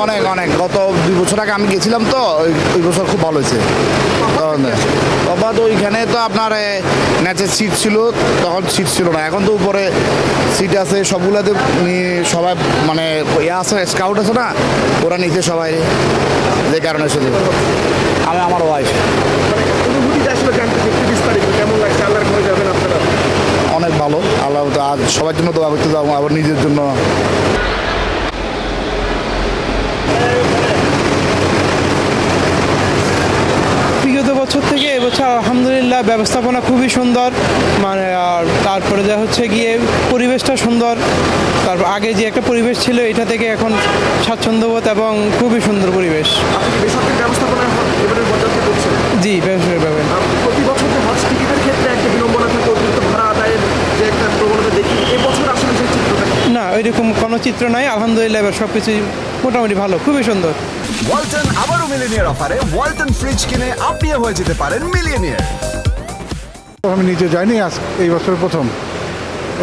অনেক অনেক গত 2 বছর আগে আমি গেছিলাম তো ওই বছর খুব ভালো হয়েছে। তফাৎ ওইখানে তো আপনার ন্যাচের সিট ছিল, তখন সিট ছিল না, এখন তো উপরে সিট আছে সবগুলোতে। সবাই মানে ইয়ে আছে, স্কাউট আছে না, ওরা নিচে সবাই, যে কারণে শুধু আমি আমার ওয়াইফ। অনুভূতিটা আসলে জানতে চাই একটু বিস্তারিত, কেমন লাগছে? আল্লাহর ঘরে যাবেন আপনারা? অনেক ভালো, আল্লাহ আজ সবার জন্য দোয়া করতে যাবো, আবার নিজের জন্য। বিগত বছর থেকে এবছর আলহামদুলিল্লাহ ব্যবস্থাপনা খুবই সুন্দর, মানে আর তারপরে যা হচ্ছে গিয়ে পরিবেশটা সুন্দর। তারপর আগে যে একটা পরিবেশ ছিল এটা থেকে এখন স্বাচ্ছন্দ্যবোধ এবং খুবই সুন্দর পরিবেশ। আপনি কি বেসরকারি ব্যবস্থাপনায় এবারে বরযাত্রী করছেন? জি, বেসরকারিভাবে। প্রতি বছর যে হজ টিকিটের ক্ষেত্রে একটা বিড়ম্বনা থাকে, অতিরিক্ত ভাড়া আদায়ের যে একটা প্রবণতা দেখি, এবছর আসলে সেই চিত্রটা কি? না, ওইরকম কোনো চিত্র নাই, আলহামদুলিল্লাহ এবার সব কিছুই মোটামুটি ভালো, খুবই সুন্দর। ওয়ালটন আবারও মিলিয়নিয়ার অফারে ওয়ালটন ফ্রিজ কিনে আপনিও হয়ে যেতে পারেন মিলিয়নিয়ার। আমি নিজে যাইনি, আজ এই বছরের প্রথম।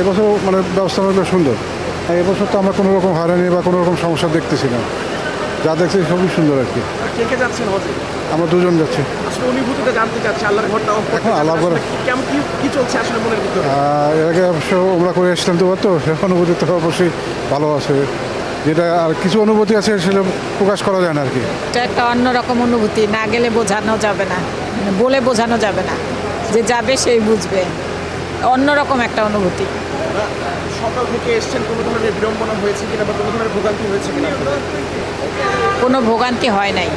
এবছর মানে ব্যবস্থাপনা সুন্দর। এবছর তো আমরা কোনো রকম হয়রানি বা কোনো রকম সমস্যা দেখতেছি না, যা দেখছি খুবই সুন্দর আর কি। কে কে যাচ্ছেন হজে? আমরা দুজন যাচ্ছি। আসলে অনুভূতিটা জানতে চাচ্ছি, আল্লাহর ঘরটা off করতে এখন আল্লাহ আসলে করে। কেমন কি চলছে আসলে মনের ভিতরে? এর আগে অবশ্য আমরা করে এসেছিলাম তো, সে অনুভূতি তো অবশ্যই ভালো আছে। যেটা আর কিছু অনুভূতি আছে সেটা প্রকাশ করা যায় না আর কি। এটা একটা অন্যরকম অনুভূতি, না গেলে বোঝানো যাবে না, মানে বলে বোঝানো যাবে না, যে যাবে সেই বুঝবে। অন্যরকম একটা অনুভূতি। সকাল থেকে এসছেন, কোনো ধরনের বিড়ম্বনা হয়েছে কিনা বা কোনো ধরনের ভোগান্তি হয়েছে কিনা? কোনো ভোগান্তি হয় নাই।